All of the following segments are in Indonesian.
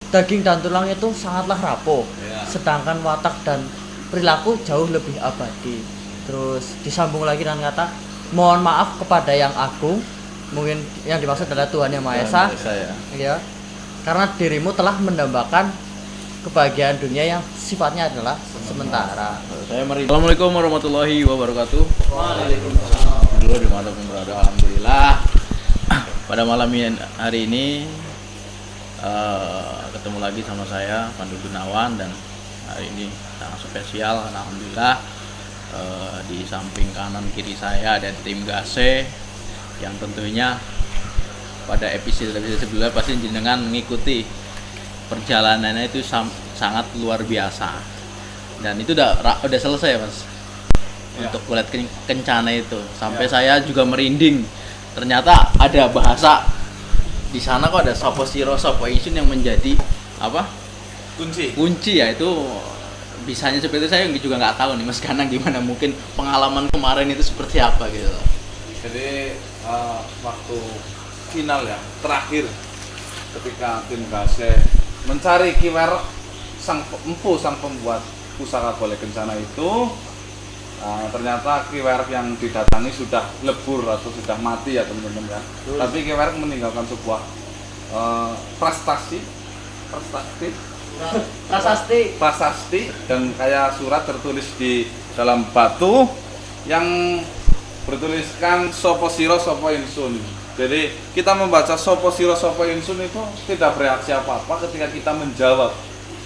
daging dan tulang itu sangatlah rapuh, sedangkan watak dan perilaku jauh lebih abadi. Terus disambung lagi dengan kata mohon maaf kepada yang agung, mungkin yang dimaksud adalah Tuhan Yang Maha Esa, ya, karena dirimu telah mendambakan kebahagiaan dunia yang sifatnya adalah sementara. Assalamualaikum warahmatullahi wabarakatuh. Waalaikumsalam. Dulu dimanapun berada, alhamdulillah. Pada malam hari ini ketemu lagi sama saya Pandu Gunawan, dan hari ini sangat spesial, alhamdulillah. Di samping kanan kiri saya ada tim Gase yang tentunya pada episode sebelumnya pasti jenengan mengikuti perjalanannya itu sangat luar biasa, dan itu udah selesai Mas ya. Untuk kulit kencana itu sampai ya. Saya juga merinding, ternyata ada bahasa di sana kok, ada sopo siro sopo ingsun yang menjadi apa kunci ya, itu bisanya seperti itu. Saya juga nggak tahu nih Mas Kanang gimana, mungkin pengalaman kemarin itu seperti apa gitu. Jadi waktu final ya terakhir ketika tim Gase mencari kiwer sang pembuat pusaka golek kencana itu, ternyata kiwer yang didatangi sudah lebur atau sudah mati ya teman-teman ya. Tapi kiwer meninggalkan sebuah prasasti dan kayak surat tertulis di dalam batu yang bertuliskan sopo siro sopo insun. Jadi kita membaca sopo siro sopo insun itu tidak bereaksi apa-apa, ketika kita menjawab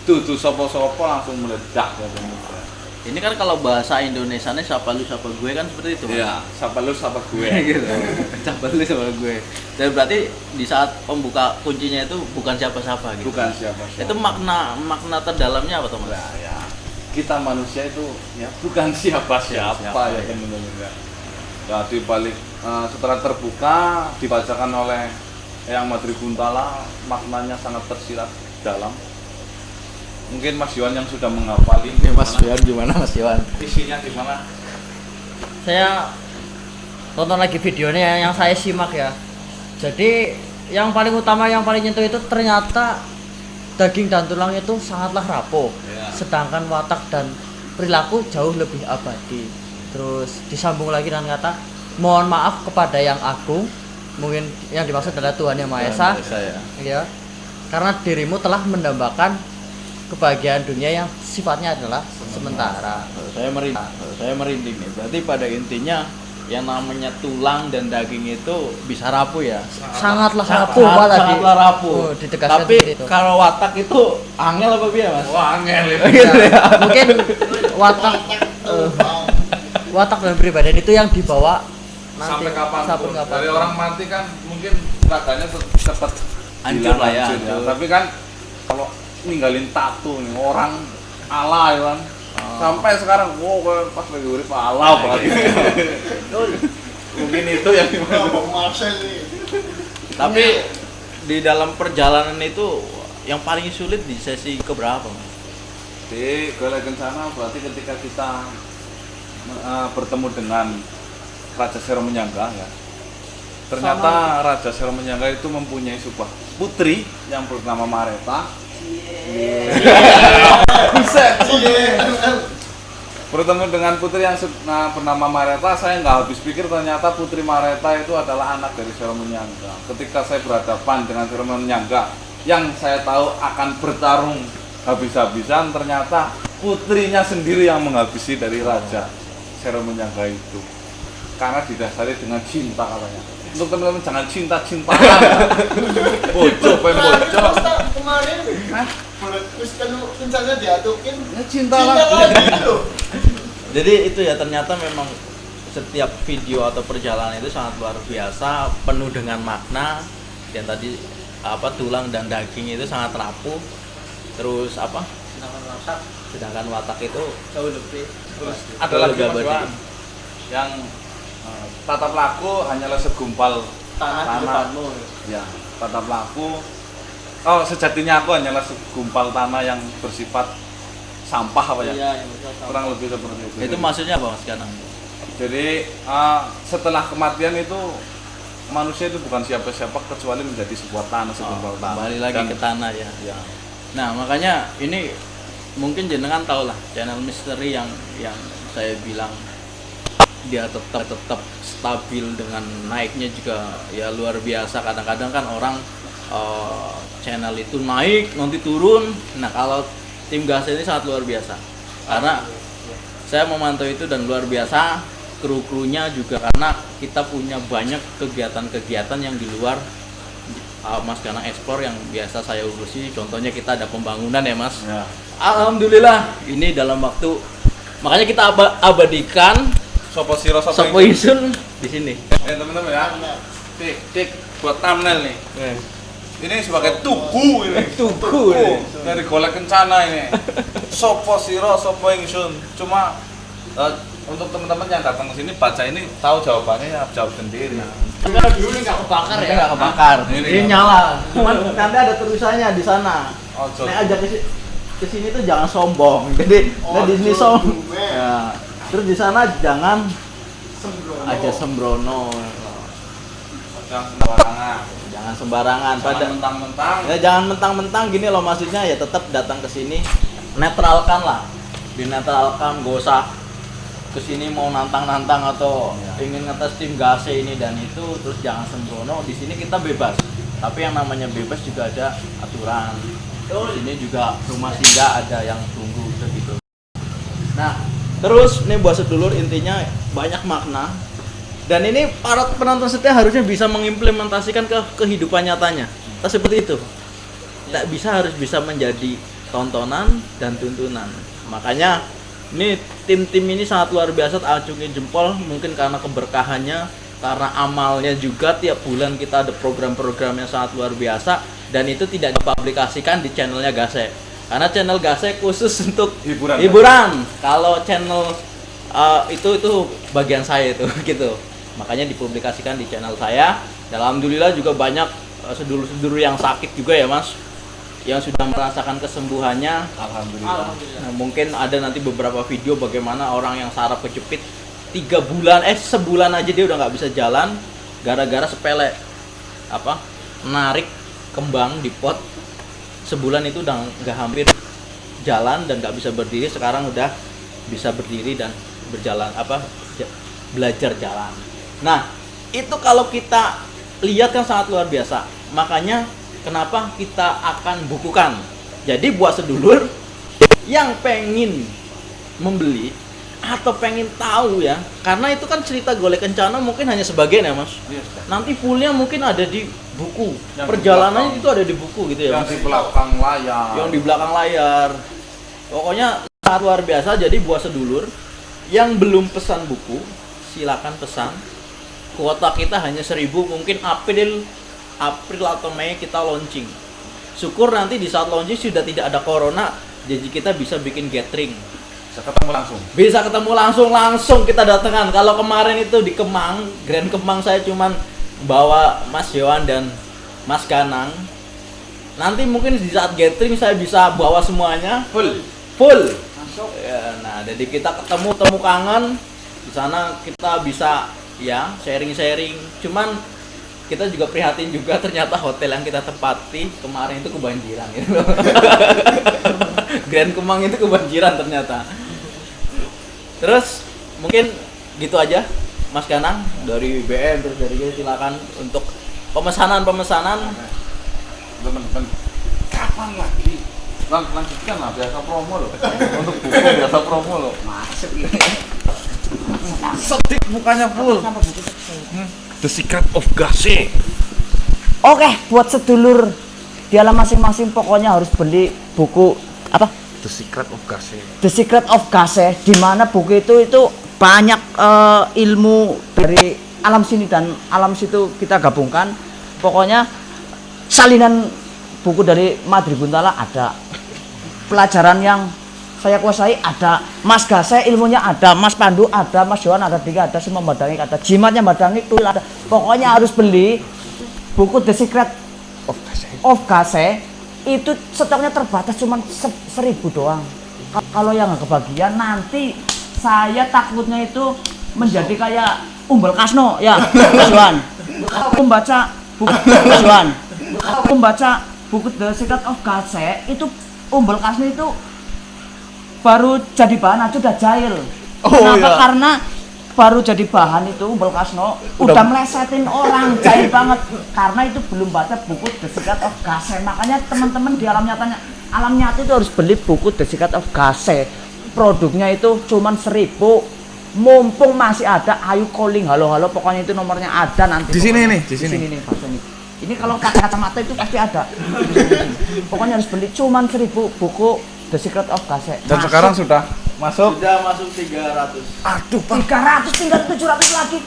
dudu sopo sopo langsung meledak ya teman-teman. Ini kan kalau bahasa Indonesianya siapa lu siapa gue kan seperti itu. Iya, siapa lu siapa gue gitu. Siapa lu siapa gue. Dan berarti di saat pembuka kuncinya itu bukan siapa-siapa gitu. Bukan siapa-siapa. Itu makna terdalamnya apa, Thomas? Nah, ya. Kita manusia itu ya bukan siapa-siapa ya teman-teman ya. Jadi balik setelah terbuka dibacakan oleh Eyang Madri Guntala, maknanya sangat tersirat dalam. Mungkin Mas Yohan yang sudah menghafali. Mas Yohan gimana Mas Yohan? Isinya gimana? Saya tonton lagi videonya yang saya simak ya. Jadi yang paling utama, yang paling nyentuh itu ternyata daging dan tulang itu sangatlah rapuh, sedangkan watak dan perilaku jauh lebih abadi. Terus disambung lagi dengan kata mohon maaf kepada yang agung, mungkin yang dimaksud adalah Tuhan Yang Maha Esa, ya, karena dirimu telah mendambakan kebahagiaan dunia yang sifatnya adalah sementara. Saya merinding nih. Berarti pada intinya yang namanya tulang dan daging itu bisa rapuh ya. Sangatlah rapuh malah. Sangatlah rapuh. Tapi kalau watak itu angel apa biasa Mas? Wah, angel itu. Ya. Mungkin watak dan pribadi itu yang dibawa nanti, sampai kapan. Dari orang mati kan mungkin raganya cepat hancur lah ya. Tapi kan kalau ninggalin tato nih orang Allah ya kan. Sampai sekarang pas lagi urip Allah banget. Mungkin itu yang Tapi di dalam perjalanan itu yang paling sulit di sesi keberapa Mas? Di Golek Kencana berarti ketika kita bertemu dengan Raja Sero Menyangga ya. Ternyata Raja Sero Menyangga itu mempunyai sebuah putri yang bernama Mareta. Bertemu dengan putri yang bernama Mareta, saya nggak habis pikir ternyata putri Mareta itu adalah anak dari Sero Menyangga. Ketika saya berhadapan dengan Sero Menyangga yang saya tahu akan bertarung habis-habisan, ternyata putrinya sendiri yang menghabisi dari Raja Sero Menyangga itu, karena didasari dengan cinta katanya. Untuk teman-teman jangan cinta-cintaan. Bocok. Kemarin terus kalau kencangnya diatukin ya cinta lah. Jadi itu ya, ternyata memang setiap video atau perjalanan itu sangat luar biasa, penuh dengan makna. Dan tadi tulang dan daging itu sangat rapuh. Terus sedangkan watak itu jauh lebih. Terus ada lagi yang tata laku hanyalah segumpal tanah. Ya, tata laku. Sejatinya aku hanyalah segumpal tanah yang bersifat sampah apa ya? Iya, kurang lebih seperti itu. Itu maksudnya apa Mas Kanang? Jadi setelah kematian itu manusia itu bukan siapa-siapa kecuali menjadi sebuah tanah, segumpal tanah. Kembali lagi ke tanah ya. Ya. Nah, makanya ini mungkin jenengan tahu lah channel misteri yang saya bilang dia tetap stabil dengan naiknya juga ya luar biasa. Kadang-kadang kan orang channel itu naik nanti turun. Nah, kalau tim gas ini sangat luar biasa karena saya memantau itu dan luar biasa kru-krunya juga karena kita punya banyak kegiatan-kegiatan yang di luar Mas Ganang Explore yang biasa saya urusi. Contohnya kita ada pembangunan ya Mas. Ya. Alhamdulillah ini dalam waktu, makanya kita abadikan Sopo siro Sopo Isun di sini. Teman-teman ya. Tik buat thumbnail nih. Ini sebagai tugu ini. Tugu ini. Dari golek kencana ini. Sopo siro sopo ingsun. Cuma untuk teman-teman yang datang ke sini baca ini tahu jawabannya ya jawab sendiri. Dulu nggak kebakar ya? Nggak kebakar. Ini Ini nyala. Cuman nanti ada tulisannya di sana. Oh, Nek ajak ke sini tuh jangan sombong. Jadi di sini sombong. Ya. Terus di sana jangan aja sembrono. Jangan sembarangan. Jangan sembarangan. Pada mentang-mentang. Ya jangan mentang-mentang gini loh, maksudnya ya tetap datang ke sini, netralkan lah. Dinetralkan, gak usah ke sini mau nantang-nantang atau ingin ngetes tim gase ini dan itu, terus jangan sembrono. Di sini kita bebas. Tapi yang namanya bebas juga ada aturan. Ini juga rumah singgah ada yang tunggu gitu. Nah, terus nih buat sedulur intinya banyak makna. Dan ini para penonton setia harusnya bisa mengimplementasikan ke kehidupan nyatanya. Tak seperti itu. Tak bisa, harus bisa menjadi tontonan dan tuntunan. Makanya ini tim-tim ini sangat luar biasa, acungin jempol mungkin karena keberkahannya, karena amalnya juga tiap bulan kita ada program-program yang sangat luar biasa dan itu tidak dipublikasikan di channelnya Gase. Karena channel Gase khusus untuk hiburan. Kalau channel itu bagian saya itu gitu. Makanya dipublikasikan di channel saya. Dan alhamdulillah juga banyak sedulur-sedulur yang sakit juga ya Mas, yang sudah merasakan kesembuhannya. Alhamdulillah. Nah, mungkin ada nanti beberapa video bagaimana orang yang saraf kejepit 3 bulan, sebulan aja dia udah nggak bisa jalan gara-gara sepele narik kembang di pot. Sebulan itu udah nggak hampir jalan dan nggak bisa berdiri. Sekarang udah bisa berdiri dan berjalan belajar jalan. Nah, itu kalau kita lihat kan sangat luar biasa. Makanya kenapa kita akan bukukan. Jadi buat sedulur yang pengen membeli atau pengen tahu ya, karena itu kan cerita Golek Kencana mungkin hanya sebagian ya Mas. Nanti fullnya mungkin ada di buku. Yang Perjalanannya itu ada di buku gitu ya Yang Mas. di belakang layar. Yang di belakang layar. Pokoknya sangat luar biasa. Jadi buat sedulur yang belum pesan buku, silakan pesan. Kuota kita hanya 1.000, mungkin April atau Mei kita launching. Syukur nanti di saat launching sudah tidak ada corona, jadi kita bisa bikin gathering. Bisa ketemu langsung. Bisa ketemu langsung kita datangan. Kalau kemarin itu di Kemang, Grand Kemang saya cuman bawa Mas Yohan dan Mas Ganang. Nanti mungkin di saat gathering saya bisa bawa semuanya full. Ya, nah, jadi kita ketemu kangen di sana, kita bisa ya sharing. Cuman kita juga prihatin juga, ternyata hotel yang kita tempati kemarin itu kebanjiran gitu. Grand Kemang itu kebanjiran ternyata. Terus mungkin gitu aja Mas Ganang dari BM, terus dari kita silakan untuk pemesanan. Teman-teman, kapan lagi? Lanjutkan lah, biasa promo loh. Untuk buku biasa promo loh. Masuk ini. Sedik mukanya full. The Secret of Gase. Oke, buat sedulur di alam masing-masing pokoknya harus beli buku apa? The Secret of Gase. The Secret of Gase, di mana buku itu banyak ilmu dari alam sini dan alam situ kita gabungkan. Pokoknya salinan buku dari Madri Guntala ada, pelajaran yang saya kuasai ada, Mas Gase ilmunya ada, Mas Pandu ada, Mas Yohan ada, Dika ada, semua Mbak Dangik ada, jimatnya Mbak Dangik itu ada. Pokoknya harus beli buku The Secret of Gase. Itu stoknya terbatas cuma 1.000 doang. Kalau yang nggak kebagian nanti saya takutnya itu menjadi kayak Umbal Kasno ya Mas Yohan. Aku membaca buku Mas Yohan. Aku membaca buku The Secret of Gase itu umbel kasnya itu baru jadi bahan aja udah jahil. Kenapa? iya. Karena baru jadi bahan itu umbel kasno udah melesetin orang, jahil banget. Karena itu belum baca buku The Secret of Gase. Makanya teman-teman di alam nyata itu harus beli buku The Secret of Gase. Produknya itu cuman 1.000. Mumpung masih ada, ayo calling, halo pokoknya itu nomornya ada nanti. Di sini pokoknya. nih, di sini. nih Pak Sony. Ini kalau kacamata itu pasti ada. Pokoknya harus beli cuman 1.000 buku The Secret of Gase. Dan sekarang sudah masuk. Sudah masuk 300. Aduh, Pak. 300 tinggal 700 lagi.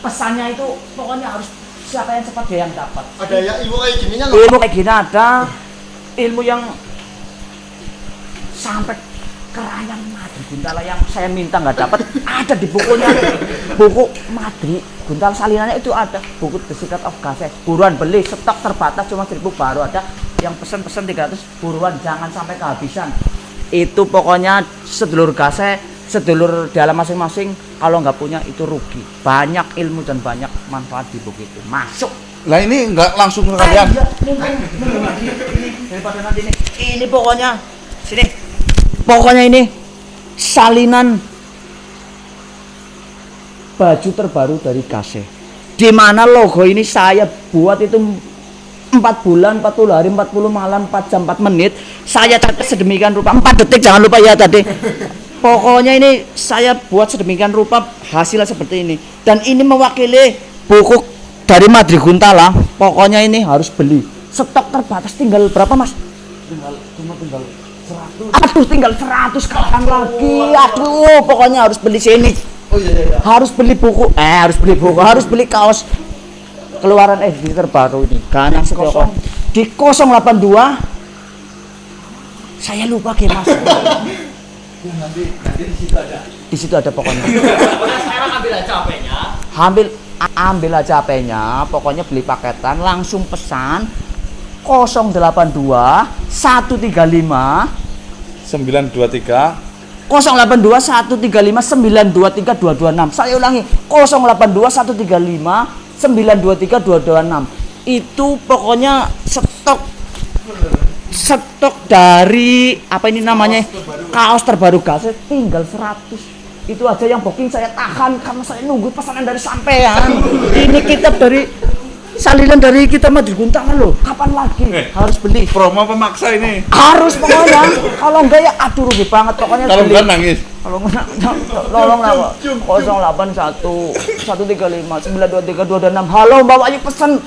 Pesannya itu pokoknya harus siapa yang cepat dia yang dapat. Ada ya ilmu kayak gininya nggak? Ilmu kayak gini ada, ilmu yang sampai kerayang Madri Guntala yang saya minta nggak dapat ada di bukunya. Buku Madri Guntala salinannya itu ada, buku The Secret of Gase. Buruan beli, stok terbatas cuma 1.000 baru ada. Yang pesen 300 buruan, jangan sampai kehabisan. Itu pokoknya sedulur Gase, sedulur di alam masing-masing kalau nggak punya itu rugi. Banyak ilmu dan banyak manfaat di buku itu. Masuk. Lah ini nggak langsung ke kalian. Iya, mumpung lagi ini daripada nanti ini pokoknya sini. Pokoknya ini salinan baju terbaru dari Gase. Di mana logo ini saya buat itu 4 bulan, 40 hari, 40 malam, 4 jam, 4 menit. Saya catat sedemikian rupa, 4 detik jangan lupa ya tadi. Pokoknya ini saya buat sedemikian rupa hasilnya seperti ini. Dan ini mewakili buku dari Madri Guntala. Pokoknya ini harus beli. Stok terbatas tinggal berapa, Mas? Tinggal 100. Aduh, tinggal 100 kapan lagi? Aduh, pokoknya harus beli sini. Oh iya. Harus beli buku. Harus beli kaos keluaran edisi terbaru ini. Ganang Setioko. Di 082. Saya lupa ke Mas. Nanti di situ ada. Di situ ada pokoknya. Sekarang ambil aja HP-nya. Ambil aja HP-nya, pokoknya beli paketan langsung pesan 082 135 923 082 135 923 226. Saya ulangi 082 135 923 226. Itu pokoknya stok dari apa ini namanya kaos terbaru Gase tinggal 100. Itu aja yang booking saya tahan karena saya nunggu pesanan dari sampean. Ini kitab dari salinan dari kita Madri Guntala loh. Kapan lagi? Harus beli. promo pemaksa ini. Harus pokoknya. Kalau enggak ya aduh rugi banget pokoknya. Kalau beli. enggak nangis. Kalau enggak tolong lah 081 135 923 226. Halo Mbak Wahyu pesen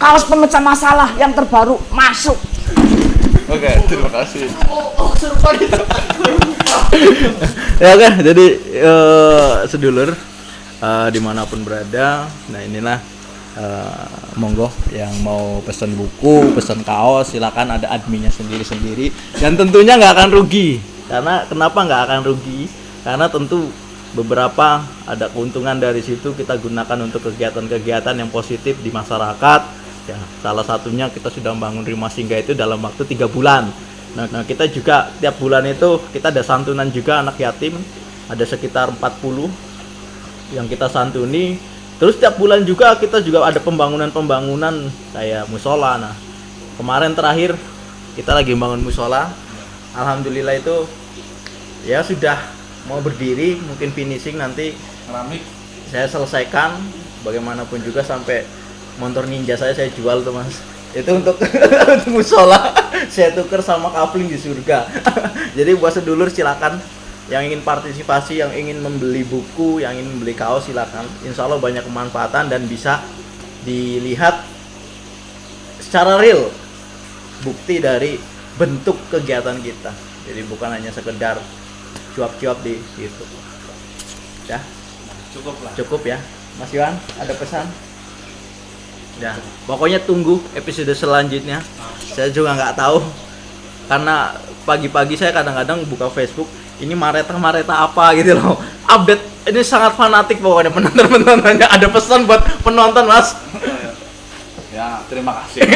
kaos pemecah masalah yang terbaru masuk. Oke, terima kasih. Ya kan, jadi sedulur dimanapun berada, nah inilah monggo yang mau pesan buku, pesan kaos, silakan ada adminnya sendiri-sendiri dan tentunya nggak akan rugi. Karena kenapa nggak akan rugi? Karena tentu beberapa ada keuntungan dari situ kita gunakan untuk kegiatan-kegiatan yang positif di masyarakat. Ya, salah satunya kita sudah membangun rumah singgah itu dalam waktu 3 bulan. Nah, kita juga tiap bulan itu kita ada santunan juga anak yatim, ada sekitar 40 yang kita santuni. Terus tiap bulan juga kita juga ada pembangunan kayak musola. Nah, kemarin terakhir kita lagi membangun musola. Alhamdulillah itu ya sudah mau berdiri, mungkin finishing nanti Keramik. saya selesaikan. Bagaimanapun juga sampai motor ninja saya jual tuh Mas. Itu untuk musola saya tuker sama kapling di surga. Jadi buat sedulur silakan yang ingin partisipasi, yang ingin membeli buku, yang ingin membeli kaos silakan. Insya Allah banyak kemanfaatan dan bisa dilihat secara real bukti dari bentuk kegiatan kita. Jadi bukan hanya sekedar cuap-cuap di situ. Ya, cukup ya. Mas Yohan, ada pesan? Ya, pokoknya tunggu episode selanjutnya. Saya juga nggak tahu karena pagi-pagi saya kadang-kadang buka Facebook, ini Mareta apa gitu loh. Update ini sangat fanatik pokoknya penontonnya. Ada pesan buat penonton Mas. Ya, terima kasih.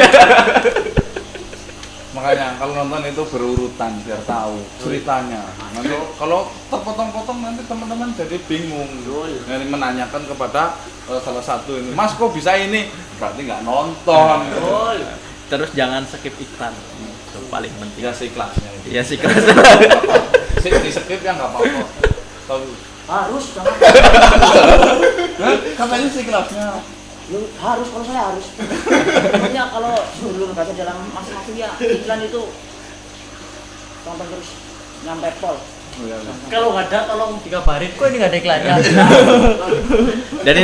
Makanya kalau nonton itu berurutan biar tahu ceritanya. Nanti kalau terpotong-potong nanti teman-teman jadi bingung. Jadi menanyakan kepada salah satu ini, Mas kok bisa ini? Berarti nggak nonton. Terus jangan skip iklan. Itu paling penting. Ya seikhlasnya. Iya sih keras. Sih di skip ya nggak apa-apa. Tahu. Harus jangan. Katanya seikhlasnya. Lu harus, kalau saya harus. Pokoknya kalau sebelum baca dalam masing-masing ya iklan itu tonton terus nyampe pol. Kalau nggak ada tolong dikabarin kok ini nggak ada iklannya. Dan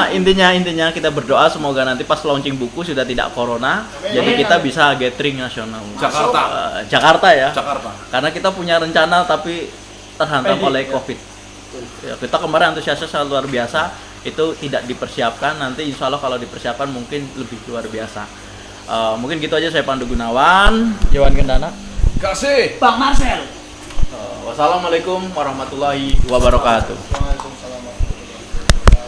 intinya kita berdoa semoga nanti pas launching buku sudah tidak corona, jadi kita bisa gathering nasional. Jakarta. Jakarta ya. Jakarta. Karena kita punya rencana tapi terhantam oleh Covid. Ya, kita kemarin antusiasnya sangat luar biasa, itu tidak dipersiapkan. Nanti insya Allah kalau dipersiapkan mungkin lebih luar biasa. Mungkin gitu aja, saya Pandu Gunawan. Yohan Gendana. Kasih. Bang Marcel. Wassalamualaikum warahmatullahi wabarakatuh.